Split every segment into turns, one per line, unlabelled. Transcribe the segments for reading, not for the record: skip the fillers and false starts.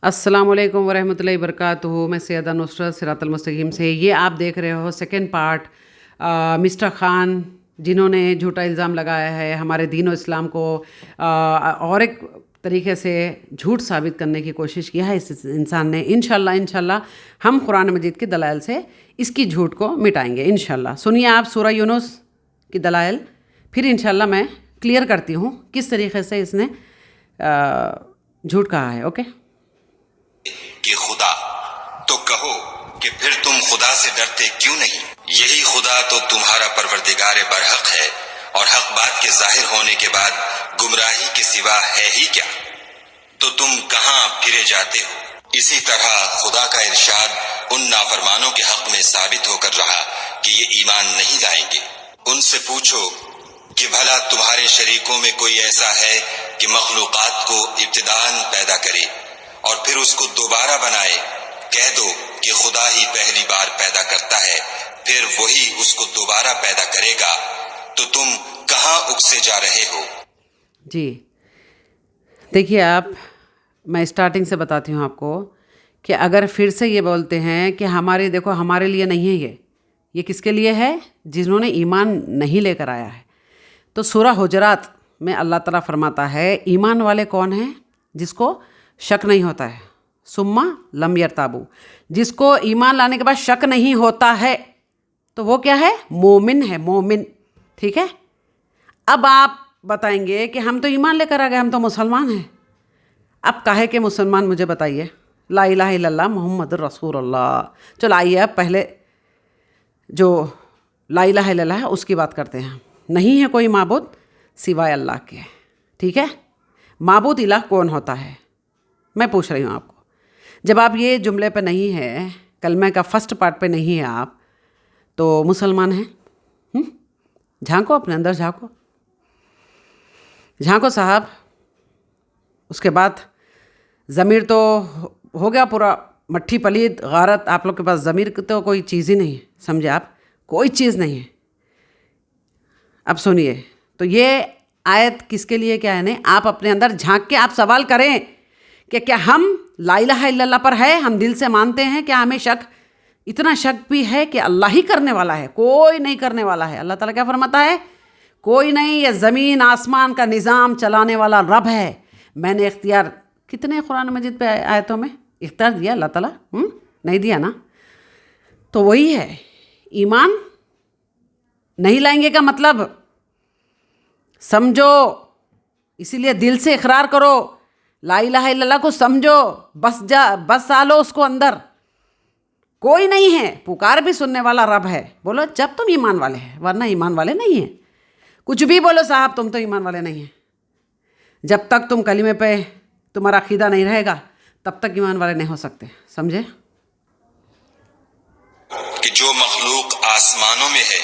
अस्सलाम वालेकुम वरहमतुल्लाहि वबरकातुहू। मैं सैयदा नुसरत सिरातल मुस्तकीम से। ये आप देख रहे हो सेकंड पार्ट मिस्टर ख़ान जिन्होंने झूठा इल्ज़ाम लगाया है हमारे दीन और इस्लाम को और एक तरीके से झूठ साबित करने की कोशिश किया है इस इंसान ने। इंशाल्लाह हम कुरान मजीद की दलाइल से इसकी झूठ को मिटाएंगे इंशाल्लाह। सुनिए आप सूरह यूनुस की दलाइल, फिर इंशाल्लाह मैं क्लियर करती हूँ किस तरीके से इसने झूठ कहा है। ओके।
कि खुदा, तो कहो कि फिर तुम खुदा से डरते क्यों नहीं? यही खुदा तो तुम्हारा परवरदिगार बरहक है और हक बात के जाहिर होने के बाद गुमराही के सिवा है ही क्या? तो तुम कहां फिरे जाते हो? इसी तरह खुदा का इरशाद उन नाफरमानों के हक में साबित होकर रहा कि ये ईमान नहीं लाएंगे। उनसे पूछो कि भला तुम्हारे शरीकों में कोई ऐसा है कि मखलूकात को इब्तिदाअन पैदा करे और फिर उसको दोबारा बनाए? कह दो कि खुदा ही पहली बार पैदा करता है, फिर वही उसको दोबारा पैदा करेगा। तो तुम कहां उकसे जा रहे हो?
जी देखिए आप, मैं स्टार्टिंग से बताती हूँ आपको कि अगर फिर से ये बोलते हैं कि हमारे देखो हमारे लिए नहीं है ये किसके लिए है? जिन्होंने ईमान नहीं लेकर आया है। तो सूरह हुजरात में अल्लाह ताला फरमाता है ईमान वाले कौन हैं? जिसको शक नहीं होता है, सुम्मा लम यरताबू, जिसको ईमान लाने के बाद शक नहीं होता है तो वो क्या है? मोमिन है, मोमिन। ठीक है। अब आप बताएंगे कि हम तो ईमान लेकर आ गए, हम तो मुसलमान हैं। अब काहे के मुसलमान मुझे बताइए? ला इलाहा इल्लल्लाह मुहम्मदुर रसूलुल्लाह। चलो आइए अब पहले जो ला इलाहा इल्लल्लाह है उसकी बात करते हैं। नहीं है कोई माबूद सिवाय अल्लाह के। ठीक है। माबूद इलाह कौन होता है मैं पूछ रही हूँ आपको। जब आप ये जुमले पे नहीं है, कलमे का फर्स्ट पार्ट पे नहीं है आप, तो मुसलमान हैं? झांको अपने अंदर, झांको झांको साहब। उसके बाद ज़मीर तो हो गया पूरा मट्ठी पलीद गारत। आप लोग के पास ज़मीर की तो कोई चीज़ ही नहीं है, समझे आप? कोई चीज़ नहीं है। अब सुनिए, तो ये आयत किसके लिए क्या है ने? आप अपने अंदर झांक के आप सवाल करें कि क्या हम ला इलाहा इल्लल्लाह पर है, हम दिल से मानते हैं? क्या हमें शक, इतना शक भी है कि अल्लाह ही करने वाला है, कोई नहीं करने वाला है? अल्लाह ताला क्या फरमाता है? कोई नहीं, ये ज़मीन आसमान का निज़ाम चलाने वाला रब है। मैंने इख्तियार कितने कुरान मजीद पे आयतों में इख्तियार दिया अल्लाह ताला? नहीं दिया ना। तो वही है, ईमान नहीं लाएंगे का मतलब समझो, इसीलिए दिल से इकरार करो, ला इलाहा इल्लल्लाह को समझो, बस सालो उसको अंदर। कोई नहीं है, पुकार भी सुनने वाला रब है। बोलो जब तुम ईमान वाले हैं, वरना ईमान वाले नहीं हैं। कुछ भी बोलो साहब, तुम तो ईमान वाले नहीं हैं। जब तक तुम कलीमे पे तुम्हारा अकीदा नहीं रहेगा तब तक ईमान वाले नहीं हो सकते, समझे?
कि जो मखलूक आसमानों में है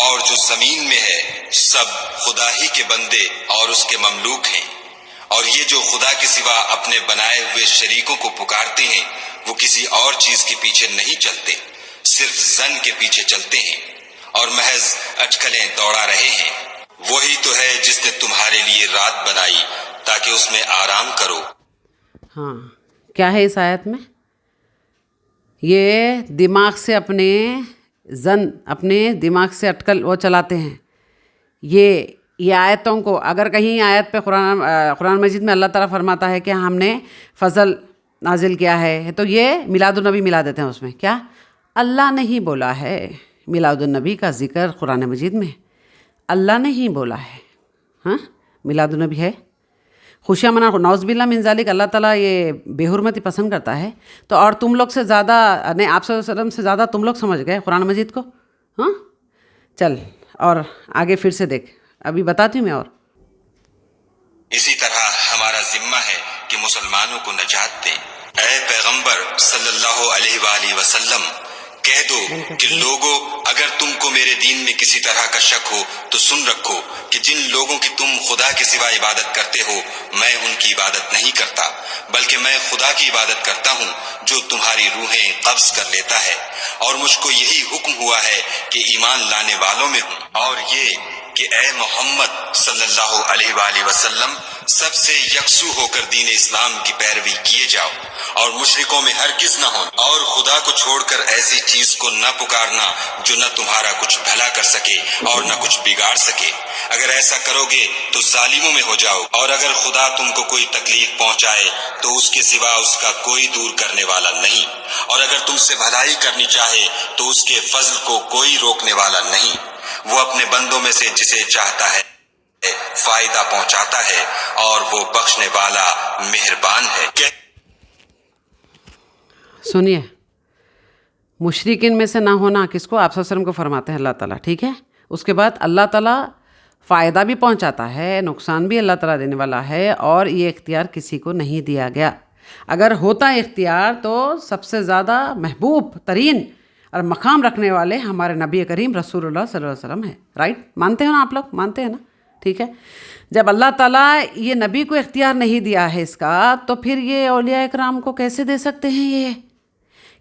और जो जमीन में है सब खुदा ही के बंदे और उसके ममलूक हैं। और ये जो खुदा के सिवा अपने बनाए हुए शरीकों को पुकारते हैं वो किसी और चीज के पीछे नहीं चलते, सिर्फ जन के पीछे चलते हैं और महज अटकलें दौड़ा रहे हैं। वही तो है जिसने तुम्हारे लिए रात बनाई ताकि उसमें आराम करो।
हाँ, क्या है इस आयत में? ये दिमाग से अपने दिमाग से अटकल वो चलाते हैं। ये आयतों को अगर कहीं आयत पे कुरान मजीद में अल्लाह ताला फरमाता है कि हमने फ़ज़ल नाजिल किया है, तो ये मिलादुन्नबी मिला देते हैं उसमें। क्या अल्लाह ने ही बोला है? मिलादुन्नबी का ज़िक्र कुरान मजीद में अल्लाह ने ही बोला है। हाँ, मिलादुन्नबी है। खुशियाँ मना, नौज़बिल्ला मिन ज़ालिक, अल्लाह ताला ये बेहुरमती पसंद करता है। तो और तुम लोग से ज़्यादा नहीं, आप सल्लल्लाहु अलैहि वसल्लम से ज़्यादा तुम लोग समझ गए कुरान मजीद को। हाँ चल, और आगे फिर से देख, अभी बताती हूँ मैं। और
इसी तरह हमारा जिम्मा है कि मुसलमानों को नजात दें। ऐ पैगंबर सल्लल्लाहु अलैहि वसल्लम, कह दो कि लोगों, अगर तुमको मेरे दीन में किसी तरह का शक हो तो सुन रखो कि जिन लोगों की तुम खुदा के सिवा इबादत करते हो मैं उनकी इबादत नहीं करता, बल्कि मैं खुदा की इबादत करता हूँ जो तुम्हारी रूहें कब्ज कर लेता है। और मुझको यही हुक्म हुआ है कि ईमान लाने वालों में हूँ। और ये کہ اے محمد صلی اللہ علیہ وآلہ وسلم سب سے یکسو ہو کر دین اسلام کی پیروی کیے جاؤ اور مشرکوں میں ہرگز نہ ہو، اور خدا کو چھوڑ کر ایسی چیز کو نہ پکارنا جو نہ تمہارا کچھ بھلا کر سکے اور نہ کچھ بگاڑ سکے۔ اگر ایسا کرو گے تو ظالموں میں ہو جاؤ، اور اگر خدا تم کو کوئی تکلیف پہنچائے تو اس کے سوا اس کا کوئی دور کرنے والا نہیں، اور اگر تم سے بھلائی کرنی چاہے تو اس کے فضل کو کوئی روکنے والا نہیں۔ وہ اپنے بندوں میں سے جسے چاہتا ہے فائدہ پہنچاتا ہے اور وہ بخشنے والا مہربان ہے۔
سنیے، مشرکین میں سے نہ ہونا کس کو؟ آپ صلی اللہ علیہ وسلم کو فرماتے ہیں اللہ تعالیٰ، ٹھیک ہے؟ اس کے بعد اللہ تعالیٰ فائدہ بھی پہنچاتا ہے، نقصان بھی اللہ تعالیٰ دینے والا ہے، اور یہ اختیار کسی کو نہیں دیا گیا۔ اگر ہوتا اختیار تو سب سے زیادہ محبوب ترین اور مقام رکھنے والے ہمارے نبی کریم رسول اللہ صلی اللہ علیہ وسلم ہیں، رائٹ؟ مانتے ہیں نا آپ لوگ؟ مانتے ہیں نا؟ ٹھیک ہے۔ جب اللہ تعالیٰ یہ نبی کو اختیار نہیں دیا ہے اس کا، تو پھر یہ اولیاء اکرام کو کیسے دے سکتے ہیں؟ یہ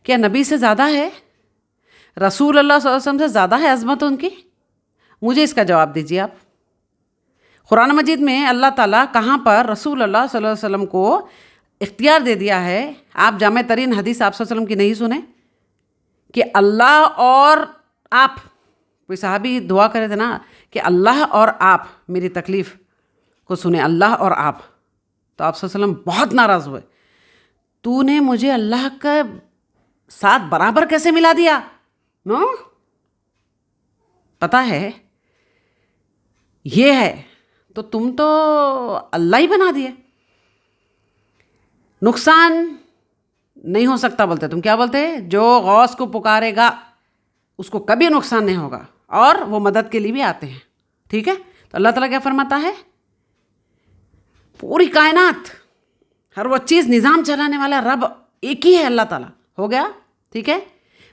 کیا نبی سے زیادہ ہے؟ رسول اللہ صلی اللہ علیہ وسلم سے زیادہ ہے عظمت ان کی؟ مجھے اس کا جواب دیجیے آپ۔ قرآن مجید میں اللہ تعالیٰ کہاں پر رسول اللہ صلی اللہ علیہ وسلم کو اختیار دے دیا ہے؟ آپ جامع ترین حدیث آپ صلی اللہ علیہ وسلم کی نہیں سنیں کہ اللہ اور آپ، کوئی صحابی دعا کرے تھے نا کہ اللہ اور آپ میری تکلیف کو سنیں، اللہ اور آپ، تو آپ صلی اللہ علیہ وسلم بہت ناراض ہوئے، تو نے مجھے اللہ کا ساتھ برابر کیسے ملا دیا؟ نو پتہ ہے یہ ہے تو تم تو اللہ ہی بنا دیے۔ نقصان نہیں ہو سکتا بولتے، تم کیا بولتے؟ جو غوث کو پکارے گا اس کو کبھی نقصان نہیں ہوگا، اور وہ مدد کے لیے بھی آتے ہیں، ٹھیک ہے؟ تو اللہ تعالیٰ کیا فرماتا ہے؟ پوری کائنات، ہر وہ چیز نظام چلانے والا رب ایک ہی ہے، اللہ تعالیٰ، ہو گیا، ٹھیک ہے؟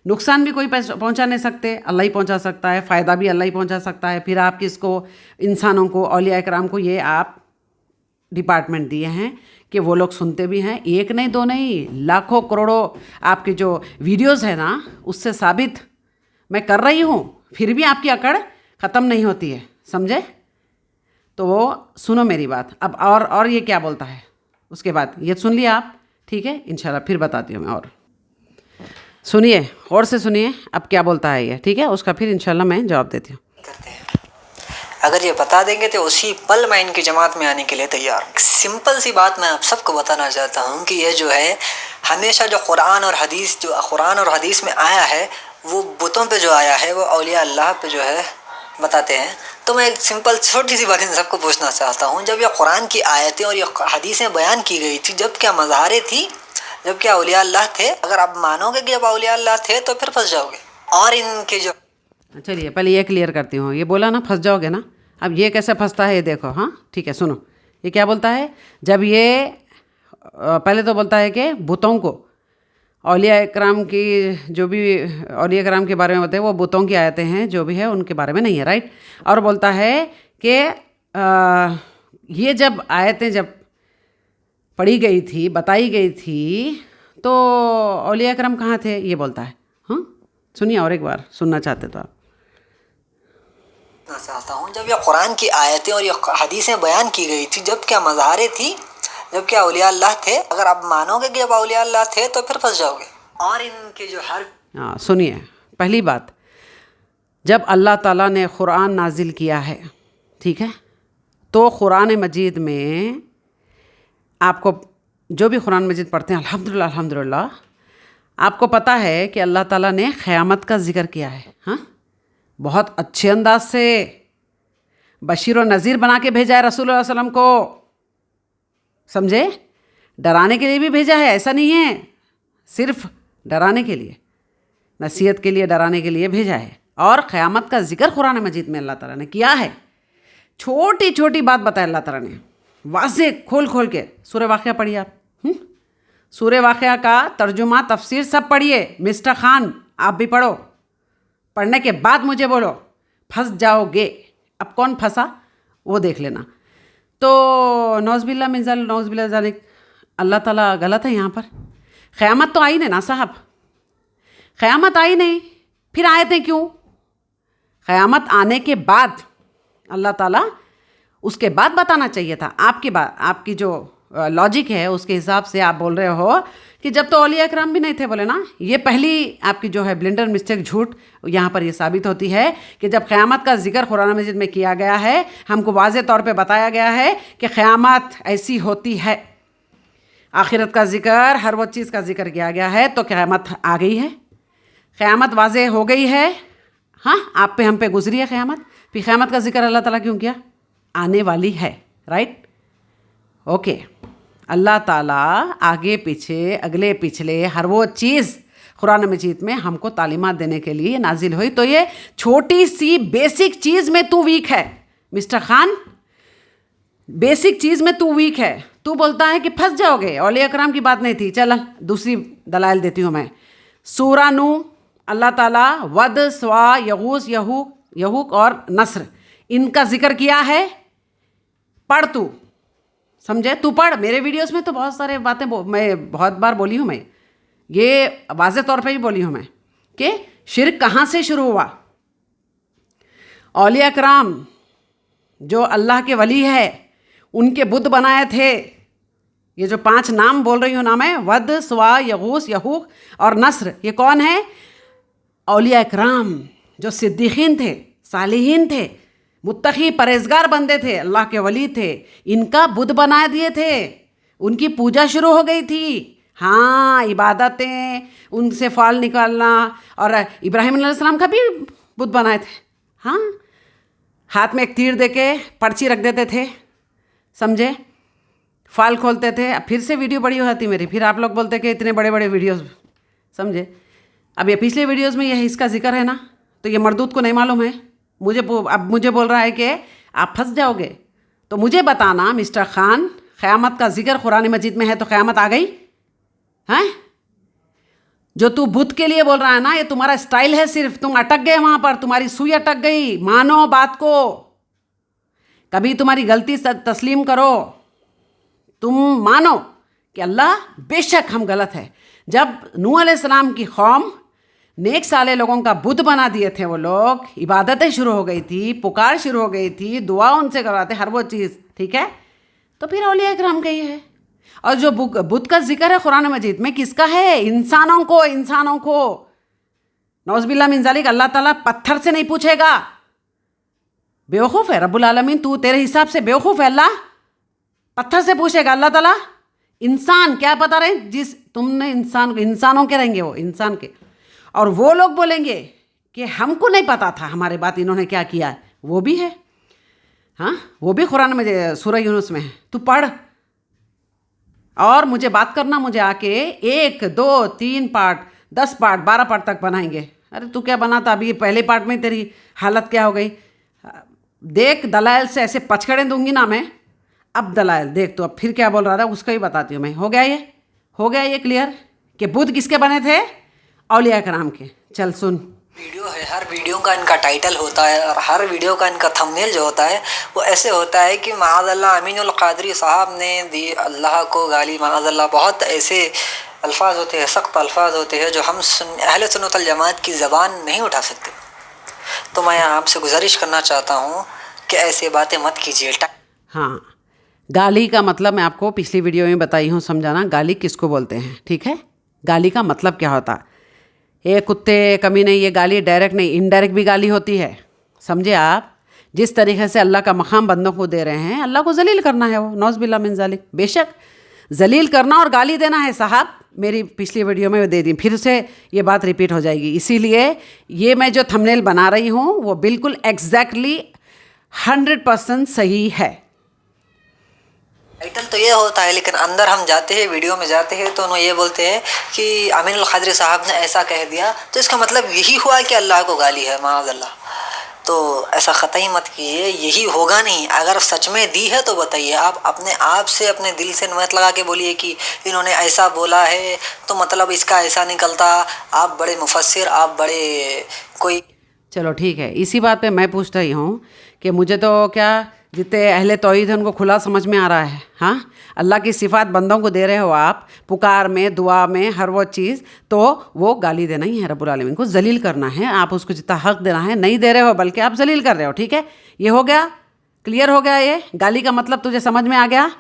نقصان بھی کوئی پہنچا نہیں سکتے، اللہ ہی پہنچا سکتا ہے، فائدہ بھی اللہ ہی پہنچا سکتا ہے۔ پھر آپ کس کو؟ انسانوں کو، اولیاء اکرام کو یہ آپ ڈپارٹمنٹ دیے ہیں کہ وہ لوگ سنتے بھی ہیں، ایک نہیں دو نہیں، لاکھوں کروڑوں آپ کی جو ویڈیوز ہیں نا، اس سے ثابت میں کر رہی ہوں، پھر بھی آپ کی اکڑ ختم نہیں ہوتی ہے، سمجھے؟ تو وہ سنو میری بات اب، اور یہ کیا بولتا ہے اس کے بعد، یہ سن لیا آپ، ٹھیک ہے؟ انشاءاللہ پھر بتاتی ہوں میں، اور سنیے، غور سے سنیے اب کیا بولتا ہے یہ، ٹھیک ہے؟ اس کا پھر انشاءاللہ میں جواب دیتی ہوں۔
اگر یہ بتا دیں گے تو اسی پل میں ان کی جماعت میں آنے کے لیے تیار ہوں۔ سمپل سی بات میں آپ سب کو بتانا چاہتا ہوں کہ یہ جو ہے ہمیشہ جو قرآن اور حدیث میں آیا ہے، وہ بتوں پہ جو آیا ہے وہ اولیاء اللہ پہ جو ہے بتاتے ہیں۔ تو میں ایک سمپل چھوٹی سی بات ان سب کو پوچھنا چاہتا ہوں، جب یہ قرآن کی آیتیں اور یہ حدیثیں بیان کی گئی تھی، جب کیا مظاہریں تھی، جب کیا اولیاء اللہ تھے؟ اگر آپ مانو گے کہ جب اولیاء اللہ تھے تو پھر پھنس جاؤ گے۔ اور ان کے جو
چلیے پہلے یہ کلیئر کرتی ہوں، یہ بولا نا پھنس جاؤ گے نا، اب یہ کیسے پھنستا ہے یہ دیکھو، ہاں ٹھیک ہے؟ سنو، یہ کیا بولتا ہے؟ جب یہ پہلے تو بولتا ہے کہ بتوں کو، اولیاء اکرام کی جو بھی اولیاء اکرام کے بارے میں ہوتے ہیں وہ بتوں کی آیتیں ہیں، جو بھی ہے ان کے بارے میں نہیں ہے، رائٹ؟ اور بولتا ہے کہ یہ جب آیتیں جب پڑھی گئی تھی، بتائی گئی تھی، تو اولیاء اکرام کہاں تھے؟ یہ بولتا ہے۔ ہاں سنیے، اور ایک بار سننا چاہتے تو آپ۔
چاہتا ہوں جب یہ قرآن کی آیتیں اور یہ حدیثیں بیان کی گئی تھی، جب کیا مظاہریں تھی، جب کیا اولیاء اللہ تھے؟ اگر آپ مانو گے کہ جب اولیاء اللہ تھے تو پھر پھنس جاؤ گے۔ اور ان کے جو
سنیے، پہلی بات، جب اللہ تعالیٰ نے قرآن نازل کیا ہے، ٹھیک ہے، تو قرآن مجید میں آپ کو جو بھی قرآن مجید پڑھتے ہیں، الحمدللہ آپ کو پتہ ہے کہ اللہ تعالیٰ نے قیامت کا ذکر کیا ہے، ہاں، بہت اچھے انداز سے بشیر و نذیر بنا کے بھیجا ہے رسول اللہ علیہ وسلم کو، سمجھے؟ ڈرانے کے لیے بھی بھیجا ہے، ایسا نہیں ہے صرف ڈرانے کے لیے، نصیحت کے لیے، ڈرانے کے لیے بھیجا ہے، اور قیامت کا ذکر قرآن مجید میں اللہ تعالیٰ نے کیا ہے۔ چھوٹی چھوٹی بات بتایا اللہ تعالیٰ نے، واضح کھول کے۔ سورہ واقعہ پڑھیے آپ، سورہ واقعہ کا ترجمہ، تفسیر سب پڑھیے، مسٹر خان آپ بھی پڑھو، پڑھنے کے بعد مجھے بولو، پھنس جاؤ گے۔ اب کون پھنسا وہ دیکھ لینا۔ تو نعوذ باللہ من ذالک، نعوذ باللہ من ذالک، اللہ تعالیٰ غلط ہے یہاں پر۔ قیامت تو آئی نہیں نا صاحب، قیامت آئی نہیں، پھر آیتیں کیوں؟ قیامت آنے کے بعد اللہ ताला उसके बाद बताना चाहिए था। आपकी बात, आपकी जो लॉजिक है उसके हिसाब से आप बोल रहे हो कि जब तो औलिया इकराम भी नहीं थे, बोले ना। ये पहली आपकी जो है ब्लेंडर मिस्टेक, झूठ यहाँ पर ये साबित होती है कि जब क़यामत का जिक्र कुरान मजीद में किया गया है, हमको वाज़े तौर पे बताया गया है कि क़यामत ऐसी होती है, आखिरत का जिक्र, हर वो चीज़ का जिक्र किया गया है, तो क़यामत आ गई है, क़यामत वाज़े हो गई है। हाँ, आप पे हम पे गुजरी है क़यामत, फिर क़यामत का जिक्र अल्लाह ताला क्यों किया? आने वाली है, राइट? ओके। अल्लाह ताला आगे पीछे, अगले पिछले हर वो चीज़ कुरान मजीद में हमको तालीमात देने के लिए नाजिल हुई। तो ये छोटी सी बेसिक चीज़ में तू वीक है मिस्टर खान, बेसिक चीज़ में तू वीक है। तू बोलता है कि फंस जाओगे, औलिया इकराम की बात नहीं थी। चल दूसरी दलाइल देती हूँ मैं। सूरा नू, अल्लाह ताला वद, स्वा, यगूस, यहूक और नस्र, इनका जिक्र किया है। पढ़ तू, समझे? तू पढ़। मेरे वीडियोस में तो बहुत सारे बातें मैं बहुत बार बोली हूँ, मैं ये वाज़े तौर पे ही बोली हूँ मैं कि शिर्क कहाँ से शुरू हुआ। औलिया इकराम जो अल्लाह के वली है, उनके बुत बनाए थे। ये जो 5 नाम बोल रही हूँ ना मैं, वद, स्वा, यगूस, यहूक और नस्र, ये कौन है? औलिया इकराम जो सिद्दीकीन थे, सालिहीन थे, मुत्तकी परहेजगार बंदे थे, अल्लाह के वली थे, इनका बुत बना दिए थे। उनकी पूजा शुरू हो गई थी। हाँ, इबादतें, उनसे फाल निकालना, और इब्राहिम अलैहिस्सलाम का भी बुत बनाए थे। हाँ, हाथ में एक तीर दे के पर्ची रख देते थे, समझे? फाल खोलते थे। अब फिर से वीडियो बड़ी हो जाती मेरी, फिर आप लोग बोलते कि इतने बड़े बड़े वीडियोस, समझे? अब ये पिछले वीडियोस में यही इसका जिक्र है ना, तो ये मरदूद को नहीं मालूम है। अब मुझे बोल रहा है कि आप फंस जाओगे। तो मुझे बताना मिस्टर खान, क़यामत का जिक्र कुरान मजीद में है तो क़यामत आ गई है? जो तू बुत के लिए बोल रहा है ना, ये तुम्हारा स्टाइल है, सिर्फ तुम अटक गए वहाँ पर, तुम्हारी सुई अटक गई। मानो बात को, कभी तुम्हारी गलती तस्लीम करो, तुम मानो कि अल्लाह बेशक हम गलत है। जब नूह अलैहिस्सलाम की कौम नेक साले लोगों का बुत बना दिए थे, वो लोग, इबादतें शुरू हो गई थी, पुकार शुरू हो गई थी, दुआ उनसे करवाते, हर वो चीज़, ठीक है? तो फिर औलिया इकराम का ही है। और जो बुत का जिक्र है कुरान मजीद में, किसका है? इंसानों को। नौज़बिल्लाह मिन ज़ालिक, अल्लाह ताला पत्थर से नहीं पूछेगा। बेवकूफ़ है रब्बुल आलमीन, तू तेरे हिसाब से बेवकूफ़ है। अल्लाह पत्थर से पूछेगा अल्लाह ताला? इंसान क्या पता रहे, जिस तुमने इंसानों के रहेंगे वो, इंसान के। और वो लोग बोलेंगे कि हमको नहीं पता था, हमारे बात इन्होंने क्या किया, वो भी है। हाँ, वो भी कुरान में सूरह यूनुस में है। तू पढ़ और मुझे बात करना, मुझे आके 1, 2, 3 पार्ट, 10 पार्ट, 12 पार्ट तक बनाएंगे। अरे तू क्या बनाता, अभी पहले पार्ट में तेरी हालत क्या हो गई। देख, दलाइल से ऐसे पचकड़े दूंगी ना मैं। अब दलाइल देख, तो अब फिर क्या बोल रहा था उसका ही बताती हूँ मैं। हो गया ये क्लियर कि बुत किसके बने थे? औलिया इकराम के। चल सुन,
वीडियो है, हर वीडियो का इनका टाइटल होता है और हर वीडियो का इनका थंबनेल जो होता है वो ऐसे होता है कि माअज़ल्लाह अमीनुल क़ादरी साहब ने दी अल्लाह को गाली, माअज़ल्लाह। बहुत ऐसे अल्फाज होते हैं, सख्त अल्फाज होते हैं जो हम अहले सुन्नत वल जमात की ज़बान नहीं उठा सकते। तो मैं आपसे गुजारिश करना चाहता हूँ कि ऐसी बातें मत कीजिए।
हाँ, गाली का मतलब मैं आपको पिछली वीडियो में बताई हूँ, समझाना गाली किसको बोलते हैं, ठीक है? गाली का मतलब क्या होता? ये कुत्ते कमीने, ये गाली डायरेक्ट नहीं, इनडायरेक्ट भी गाली होती है, समझे आप? जिस तरीके से अल्लाह का मकाम बंदों को दे रहे हैं, अल्लाह को जलील करना है, वो नौज़बिल्लाह मिन ज़ालिक, बेशक जलील करना और गाली देना है साहब। मेरी पिछली वीडियो में दे दी, फिर से ये बात रिपीट हो जाएगी। इसीलिए ये मैं जो थंबनेल बना रही हूँ वो बिल्कुल एग्जैक्टली 100% सही है।
टाइटल तो ये होता है, लेकिन अंदर हम जाते हैं, वीडियो में जाते हैं तो उन्होंने ये बोलते हैं कि अमीनुल क़ादरी साहब ने ऐसा कह दिया, तो इसका मतलब यही हुआ कि अल्लाह को गाली है, माअज़ल्लाह। तो ऐसा ख़तई मत कीजिए, यही होगा नहीं। अगर सच में दी है तो बताइए। आप अपने आप से, अपने दिल से नियत लगा के बोलिए कि इन्होंने ऐसा बोला है तो मतलब इसका ऐसा निकलता। आप बड़े मुफस्सिर, आप बड़े कोई।
चलो ठीक है, इसी बात पे मैं पूछ रही हूँ कि मुझे तो क्या, जितने अहले तौहीद हैं उनको खुला समझ में आ रहा है। हाँ, अल्लाह की सिफ़ात बंदों को दे रहे हो आप, पुकार में, दुआ में, हर वो चीज़, तो वो गाली देना ही है, रब्बुल आलमीन को जलील करना है। आप उसको जितना हक़ देना है नहीं दे रहे हो, बल्कि आप जलील कर रहे हो, ठीक है? ये हो गया। क्लियर हो गया ये गाली का मतलब तुझे समझ में आ गया.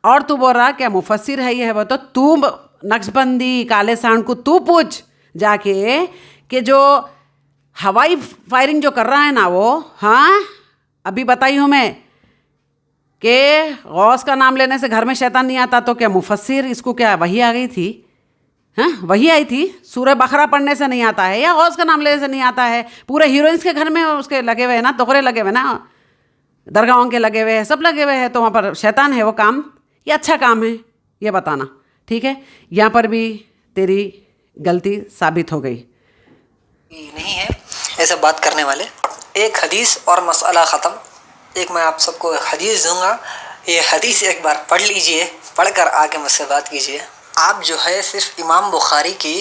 और तू बोल रहा क्या मुफस्सिर है ये है वो, तो तू नक्शबंदी काले सांड को तू पूछ जाके कि जो हवाई फायरिंग जो कर रहा है ना वो, हाँ अभी बताई हूँ मैं कि गौस का नाम लेने से घर में शैतान नहीं आता, तो क्या मुफस्सिर इसको क्या वही आ गई थी? हाँ वही आई थी. सूरह बकरा पढ़ने से नहीं आता है या गौस का नाम लेने से नहीं आता है? पूरे हीरोइंस के घर में उसके लगे हुए हैं ना, दोहरे लगे हुए ना, दरगाहों के लगे हुए हैं, सब लगे हुए हैं, तो वहाँ पर शैतान है वो काम, ये अच्छा काम है ये बताना. ठीक है, यहाँ पर भी तेरी गलती साबित हो गई.
नहीं है ऐसा बात करने वाले. एक हदीस और मसला ख़त्म. एक मैं आप सबको हदीस दूंगा, ये हदीस एक बार पढ़ लीजिए, पढ़कर आके मुझसे बात कीजिए. आप जो है सिर्फ इमाम बुखारी की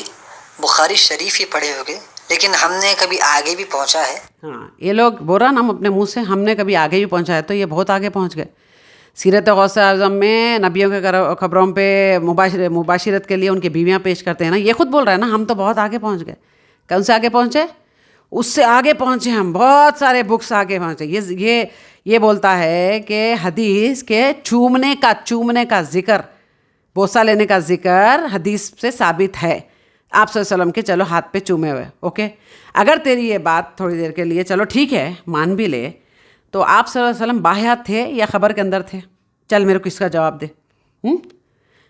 बुखारी शरीफ ही पढ़े होगे, लेकिन हमने कभी आगे भी पहुंचा है.
हाँ ये लोग बोल रहा ना अपने मुंह से हमने कभी आगे भी पहुंचा है, तो ये बहुत आगे पहुंच गए. सीरत गौसे आज़म में नबियों के खबरों पे मुबाशिरत के लिए उनकी बीवियां पेश करते हैं ना, ये खुद बोल रहा है ना हम तो बहुत आगे पहुंच गए. कौन से आगे पहुंचे? उससे आगे पहुंचे हम, बहुत सारे बुक्स आगे पहुंचे. ये बोलता है कि हदीस के चूमने का जिक्र, बोसा लेने का जिक्र हदीस से साबित है. आप सल्लल्लाहु अलैहि वसल्लम के चलो हाथ पे चूमे हुए. ओके, अगर तेरी ये बात थोड़ी देर के लिए चलो ठीक है मान भी ले, तो आप सल्लल्लाहु अलैहि वसल्लम बाहयात थे या खबर के अंदर थे? चल मेरे को इसका जवाब दे.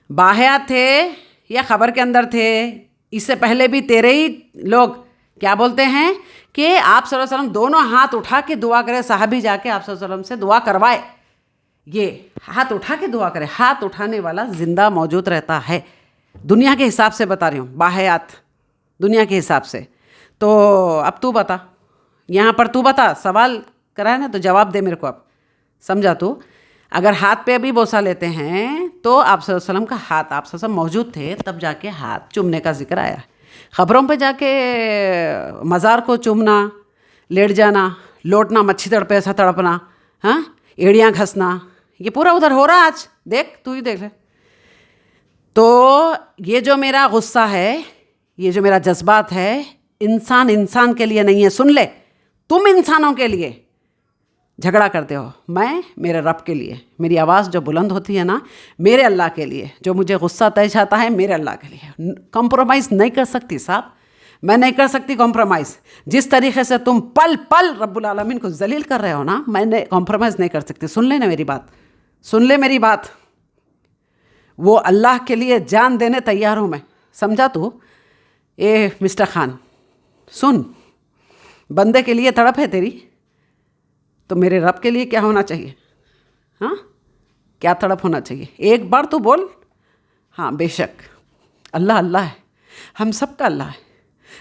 बाहयात थे या खबर के अंदर थे? इससे पहले भी तेरे ही लोग क्या बोलते हैं कि आप सल्लल्लाहु अलैहि वसल्लम दोनों हाथ उठा के दुआ करे, साहबी जाके आप सल्लल्लाहु अलैहि वसल्लम से दुआ करवाए. ये हाथ उठा के दुआ करे, हाथ उठाने वाला जिंदा मौजूद रहता है. दुनिया के हिसाब से बता रही हूँ, बाहयात दुनिया के हिसाब से. तो अब तू बता, यहाँ पर तू बता, सवाल करा है ना तो जवाब दे मेरे को. अब समझा तू? अगर हाथ पे अभी बोसा लेते हैं तो आप सल्लल्लाहु अलैहि वसल्लम का हाथ आप सब मौजूद थे, तब जाके हाथ चूमने का जिक्र आया. खबरों पे जाके मज़ार को चूमना, लेट जाना, लौटना, मच्छी तड़पे ऐसा तड़पना, हाँ एड़ियाँ घसना, ये पूरा उधर हो रहा है आज. देख तू ही देख ले. तो ये जो मेरा गुस्सा है, ये जो मेरा जज्बात है, इंसान के लिए नहीं है. सुन ले, तुम इंसानों के लिए झगड़ा करते हो, मैं मेरे रब के लिए. मेरी आवाज़ जो बुलंद होती है ना, मेरे अल्लाह के लिए. जो मुझे गुस्सा तय जाता है मेरे अल्लाह के लिए. कॉम्प्रोमाइज़ नहीं कर सकती साहब, मैं नहीं कर सकती कॉम्प्रोमाइज़. जिस तरीके से तुम पल पल रब्बुल आलमीन को जलील कर रहे हो ना, मैं कॉम्प्रोमाइज़ नहीं कर सकती. सुन ले ना मेरी बात, सुन ले मेरी बात. वो अल्लाह के लिए जान देने तैयार हूँ मैं. समझा तू? ए मिस्टर खान सुन, बंदे के लिए तड़प है तेरी, तो मेरे रब के लिए क्या होना चाहिए? हाँ क्या तड़प होना चाहिए? एक बार तो बोल. हाँ बेशक अल्लाह अल्लाह है, हम सब का अल्लाह है.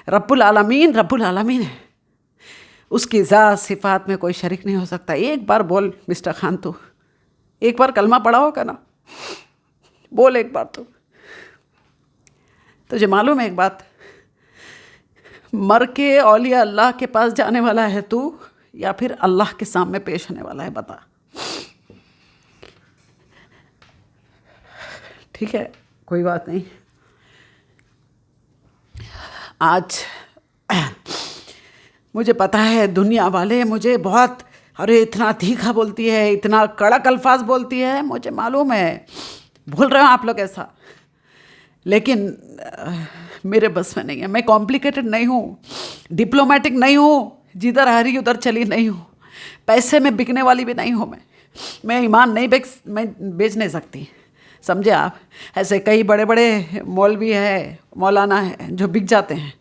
रब्बुल आलमीन है, उसकी ज़ात सिफ़ात में कोई शरीक नहीं हो सकता. एक बार बोल मिस्टर खान, तू एक बार कलमा पढ़ा होगा ना, बोल एक बार. तो तुझे मालूम है एक बात, मर के औलिया अल्लाह के पास जाने वाला है तू, या फिर अल्लाह के सामने पेश होने वाला है? बता. ठीक है कोई बात नहीं. आज मुझे पता है दुनिया वाले मुझे बहुत, अरे इतना तीखा बोलती है, इतना कड़क अल्फाज बोलती है, मुझे मालूम है बोल रहे हो आप लोग ऐसा, लेकिन मेरे बस में नहीं है. मैं कॉम्प्लिकेटेड नहीं हूँ, डिप्लोमेटिक नहीं हूँ, जिधर आ रही उधर चली नहीं हूँ, पैसे में बिकने वाली भी नहीं हूँ. मैं ईमान नहीं बेच नहीं सकती. समझे आप? ऐसे कई बड़े बड़े मौलवी है, मौलाना है जो बिक जाते हैं.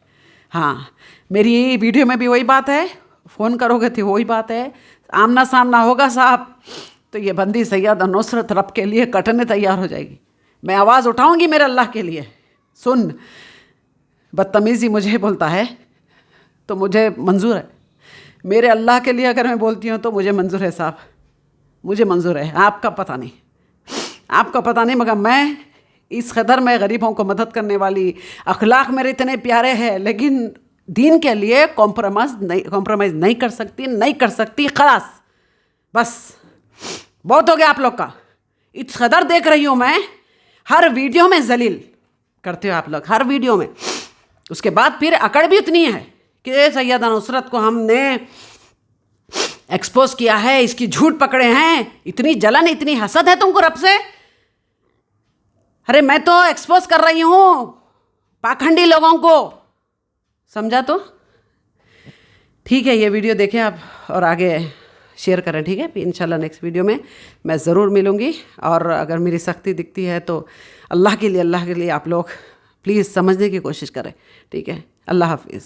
हाँ मेरी वीडियो में भी वही बात है, फ़ोन करोगे तो वही बात है, आमना सामना होगा साहब तो ये बंदी सैयद नुसरत रब के लिए कटने तैयार हो जाएगी. मैं आवाज़ उठाऊंगी मेरे अल्लाह के लिए. सुन, बदतमीज़ी मुझे बोलता है तो मुझे मंजूर है, मेरे अल्लाह के लिए अगर मैं बोलती हूँ तो मुझे मंजूर है साहब, मुझे मंजूर है. आपका पता नहीं, मगर मैं इस कदर मैं गरीबों को मदद करने वाली, अखलाक मेरे इतने प्यारे हैं, लेकिन दीन के लिए कॉम्प्रोमाइज़ नहीं कर सकती. खलास बस बहुत हो गया आप लोग का. इस कदर देख रही हूँ मैं, हर वीडियो में जलील करते हो आप लोग, हर वीडियो में. उसके बाद फिर अकड़ भी उतनी है कि सैयदा नुसरत को हमने एक्सपोज किया है, इसकी झूठ पकड़े हैं, इतनी जलन, इतनी हसद है तुमको रब से। अरे मैं तो एक्सपोज कर रही हूँ पाखंडी लोगों को, समझा? तो ठीक है, ये वीडियो देखें आप और आगे शेयर करें, ठीक है? फिर इंशाल्लाह नेक्स्ट वीडियो में मैं ज़रूर मिलूँगी। और अगर मेरी सख्ती दिखती है तो अल्लाह के लिए आप लोग प्लीज़ समझने की कोशिश करें, ठीक है? अल्लाह हाफिज़।